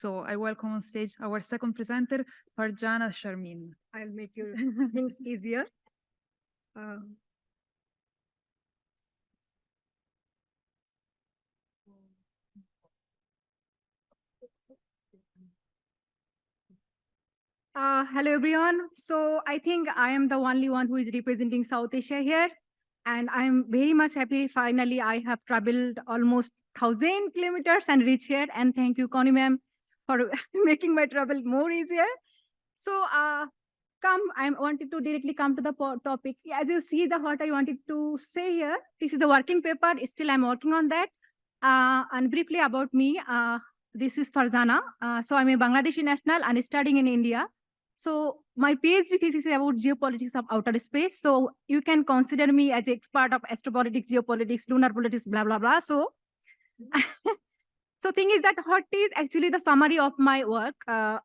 So I welcome on stage our second presenter, Farjana Sharmin. I'll make your things easier. Hello everyone. So I think I am the only one who is representing South Asia here. And I'm very much happy. Finally, I have traveled almost 1,000 kilometers and reached here. And thank you, Connie ma'am, for making my travel more easier. So I wanted to directly come to the topic. As you see the what I wanted to say here, this is a working paper. Still, I'm working on that. And briefly about me, this is Farjana. So I'm a Bangladeshi national and studying in India. So my PhD thesis is about geopolitics of outer space. So you can consider me as an expert of astropolitics, geopolitics, lunar politics, blah, blah, blah. So, so thing is that what is actually the summary of my work? Here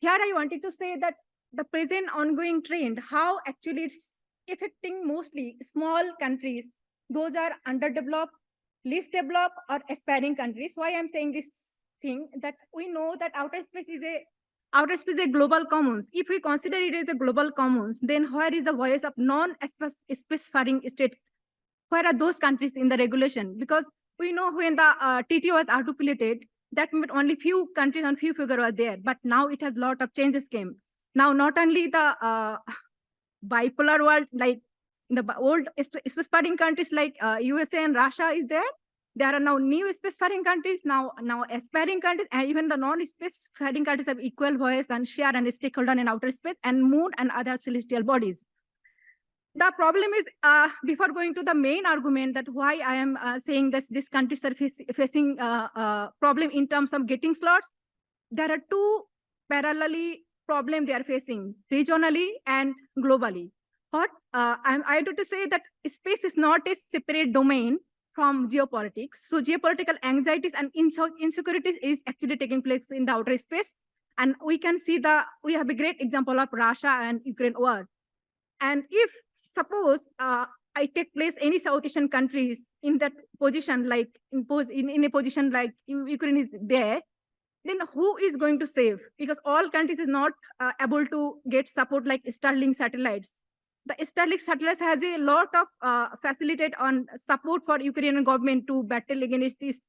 I wanted to say that the present ongoing trend, how actually it's affecting mostly small countries. Those are underdeveloped, least developed or aspiring countries. Why I'm saying this thing, that we know that outer space is a global commons. If we consider it as a global commons, then where is the voice of non-spacefaring state? Where are those countries in the regulation? Because we know when the TTO was articulated, that meant only few countries and few figures were there. But now it has a lot of changes came. Now not only the bipolar world, like in the old spacefaring countries like USA and Russia is there. There are now new spacefaring countries, now aspiring countries, and even the non-spacefaring countries have equal voice and share and stakeholder in outer space and moon and other celestial bodies. The problem is, before going to the main argument that why I am saying that this countries are facing problem in terms of getting slots, there are two parallelly problem they are facing, regionally and globally. What I do to say that space is not a separate domain from geopolitics. So geopolitical anxieties and insecurities is actually taking place in the outer space. And we can see we have a great example of Russia and Ukraine war. And if suppose I take place any South Asian countries in that position, like in a position like Ukraine is there, then who is going to save? Because all countries is not able to get support like Starlink satellites. The Starlink satellites has a lot of facilitate on support for Ukrainian government to battle against this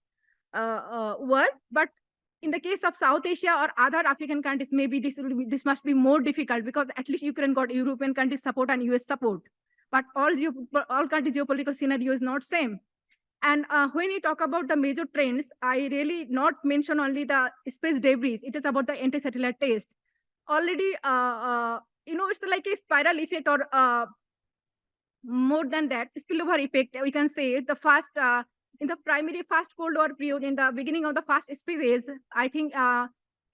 war. But in the case of South Asia or other African countries, maybe this must be more difficult because at least Ukraine got European countries support and US support. But all countries geopolitical scenario is not same. And when you talk about the major trends, I really not mention only the space debris. It is about the anti-satellite test. Already, it's like a spiral effect or more than that, spillover effect. We can say the first in the primary first Cold War period, in the beginning of the first space age, I think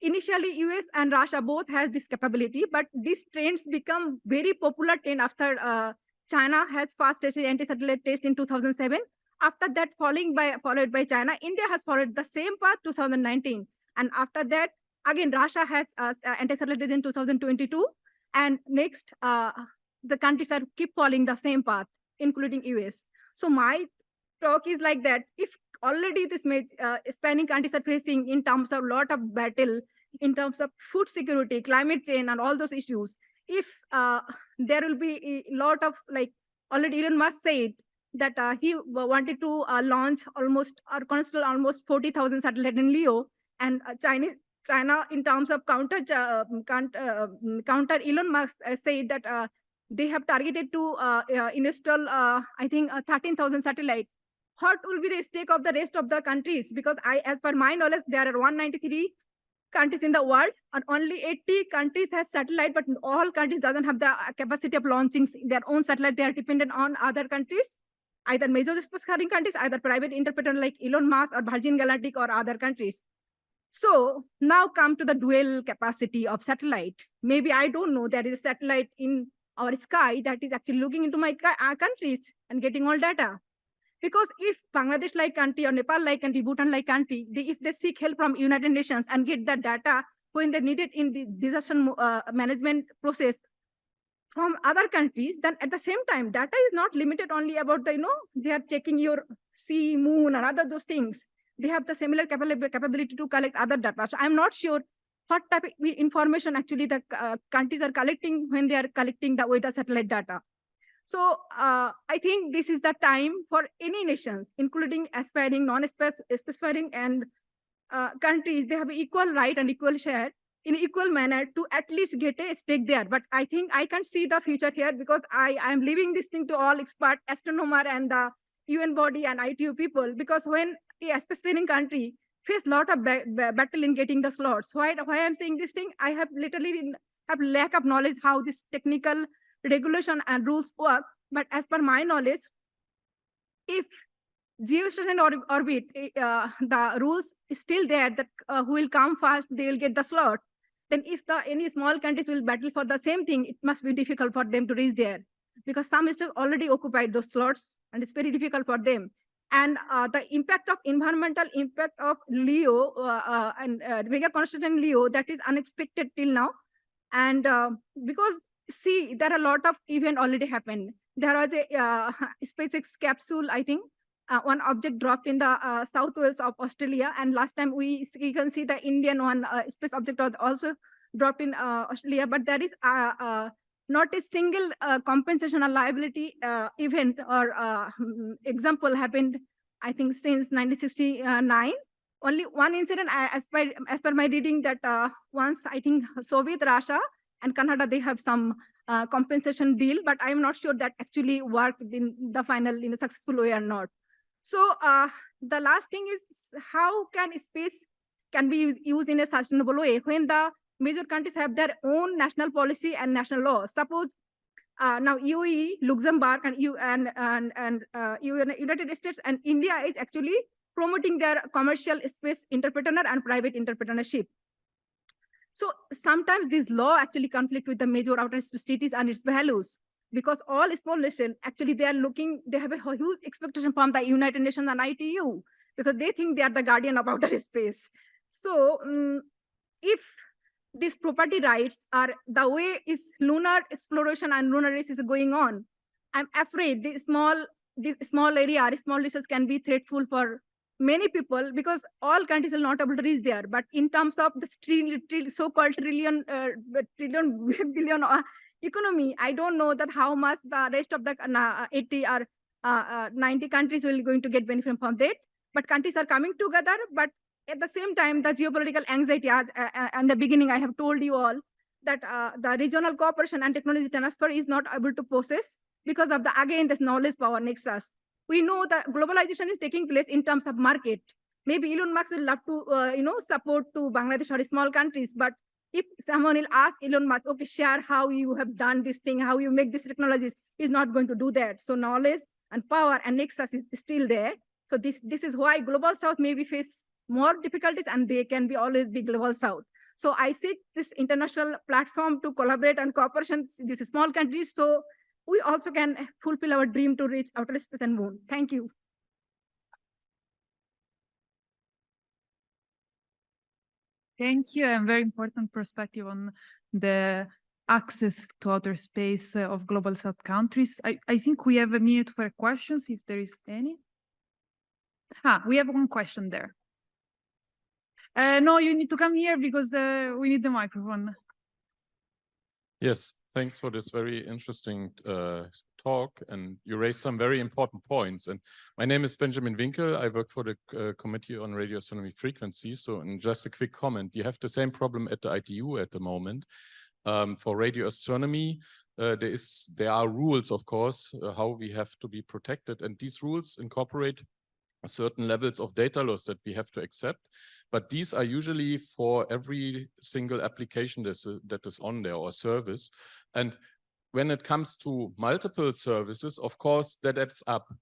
initially US and Russia both has this capability, but these trends become very popular trend after China has first tested anti-satellite test in 2007. After that, followed by China, India has followed the same path 2019. And after that, again, Russia has anti-satellite test in 2022. And next, the countries are keep following the same path, including US. So my talk is like that. If already this spanning countries are facing in terms of lot of battle, in terms of food security, climate change, and all those issues, if there will be a lot of, like already Elon Musk said that he wanted to launch almost or constantly almost 40,000 satellites in LEO, and China in terms of counter Elon Musk said that they have targeted to install I think 13,000 satellites. What will be the stake of the rest of the countries? Because as per my knowledge, there are 193 countries in the world, and only 80 countries has satellite, but all countries doesn't have the capacity of launching their own satellite. They are dependent on other countries, either major space-faring countries, either private entrepreneur like Elon Musk or Virgin Galactic or other countries. So now come to the dual capacity of satellite. Maybe I don't know, there is a satellite in our sky that is actually looking into my countries and getting all data. Because if Bangladesh like country or Nepal like country, Bhutan like country, if they seek help from United Nations and get that data when they need it in the disaster management process from other countries, then at the same time, data is not limited only about they are checking your sea, moon, and other those things. they have the similar capability to collect other data. So I'm not sure what type of information actually the countries are collecting when they are collecting the weather satellite data. So I think this is the time for any nations, including aspiring, non-aspiring, and countries. They have equal right and equal share in equal manner to at least get a stake there. But I think I can see the future here because I am leaving this thing to all expert astronomer and the UN body and ITU people, because when a aspiring country face a lot of battle in getting the slots. Why I'm saying this thing? I have literally have lack of knowledge how this technical regulation and rules work. But as per my knowledge, if geostationary orbit, the rules is still there that who will come first, they will get the slot. Then if any small countries will battle for the same thing, it must be difficult for them to reach there because some states already occupied those slots and it's very difficult for them. And the impact of environmental impact of LEO and mega constellation LEO, that is unexpected till now. And because see, there are a lot of event already happened. There was a SpaceX capsule, I think, one object dropped in the South Wales of Australia. And last time you can see the Indian one space object was also dropped in Australia, but there is not a single compensation or liability event or example happened, I think, since 1969. Only one incident, as per my reading, that once, I think, Soviet, Russia, and Canada, they have some compensation deal, but I'm not sure that actually worked in the final successful way or not. So the last thing is how can space can be used in a sustainable way when the major countries have their own national policy and national law. Suppose now UAE, Luxembourg, and United States and India is actually promoting their commercial space entrepreneur and private entrepreneurship. So sometimes this law actually conflict with the major outer space treaties and its values, because all small nations actually they have a huge expectation from the United Nations and ITU because they think they are the guardian of outer space. So if these property rights are the way is lunar exploration and lunar race is going on, I'm afraid this small area or small research can be threatful for many people because all countries will not able to reach there. But in terms of the so-called trillion billion economy, I don't know that how much the rest of the 80 or 90 countries will going to get benefit from that. But countries are coming together. But at the same time, the geopolitical anxiety, as in the beginning, I have told you all that the regional cooperation and technology transfer is not able to process because of again, this knowledge power nexus. We know that globalization is taking place in terms of market. Maybe Elon Musk will love to, support to Bangladesh or small countries. But if someone will ask Elon Musk, okay, share how you have done this thing, how you make these technologies, he's not going to do that. So knowledge and power and nexus is still there. So this is why Global South maybe face more difficulties and they can be always be Global South. So I seek this international platform to collaborate and cooperation, these small countries, so we also can fulfill our dream to reach outer space and moon. Thank you. Thank you, and very important perspective on the access to outer space of Global South countries. I think we have a minute for questions, if there is any. We have one question there. No, you need to come here because we need the microphone. Yes, thanks for this very interesting talk, and you raised some very important points. And my name is Benjamin Winkel. I work for the Committee on Radio Astronomy Frequency. So, and just a quick comment, you have the same problem at the ITU at the moment. For radio astronomy, there are rules, of course, how we have to be protected, and these rules incorporate certain levels of data loss that we have to accept. But these are usually for every single application that is on there or service. And when it comes to multiple services, of course, that adds up.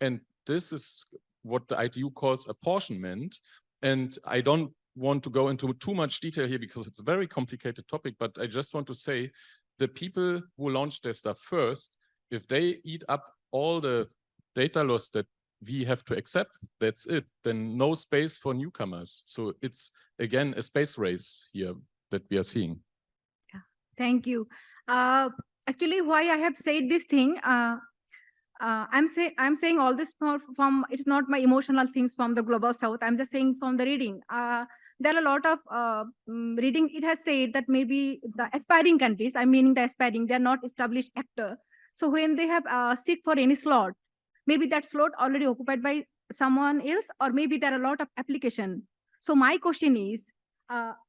And this is what the ITU calls apportionment. And I don't want to go into too much detail here because it's a very complicated topic, but I just want to say the people who launched their stuff first, if they eat up all the data loss that we have to accept, that's it, then no space for newcomers. So it's, again, a space race here that we are seeing. Yeah, thank you. Actually, why I have said this thing, I'm saying all this from it's not my emotional things from the global south. I'm just saying from the reading. There are a lot of reading. It has said that maybe the aspiring countries, I'm meaning the aspiring, they're not established actor. So when they have seek for any slot, maybe that slot already occupied by someone else, or maybe there are a lot of application. So my question is, I'll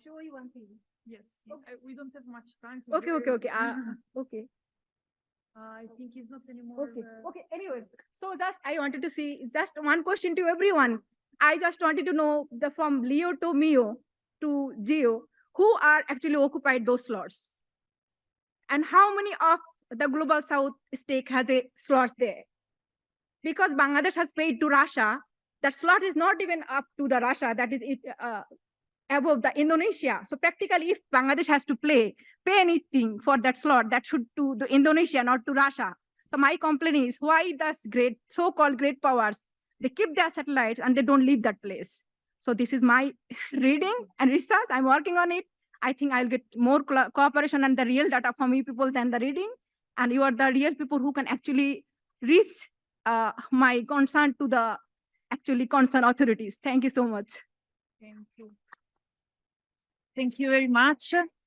show you one thing. Yes, we don't have much time. So Okay. Okay. I think it's not anymore. Okay. Anyways, so just I wanted to see just one question to everyone. I just wanted to know from Leo to Mio to Geo, who are actually occupied those slots, and how many of the global south stake has a slots there? Because Bangladesh has paid to Russia, that slot is not even up to the Russia. That is above the Indonesia. So practically, if Bangladesh has to pay anything for that slot, that should to the Indonesia, not to Russia. So my complaint is why does so-called great powers, they keep their satellites and they don't leave that place. So this is my reading and research. I'm working on it. I think I'll get more cooperation and the real data from you people than the reading. And you are the real people who can actually reach my concern to the actually concerned authorities. Thank you so much. Thank you. Thank you very much.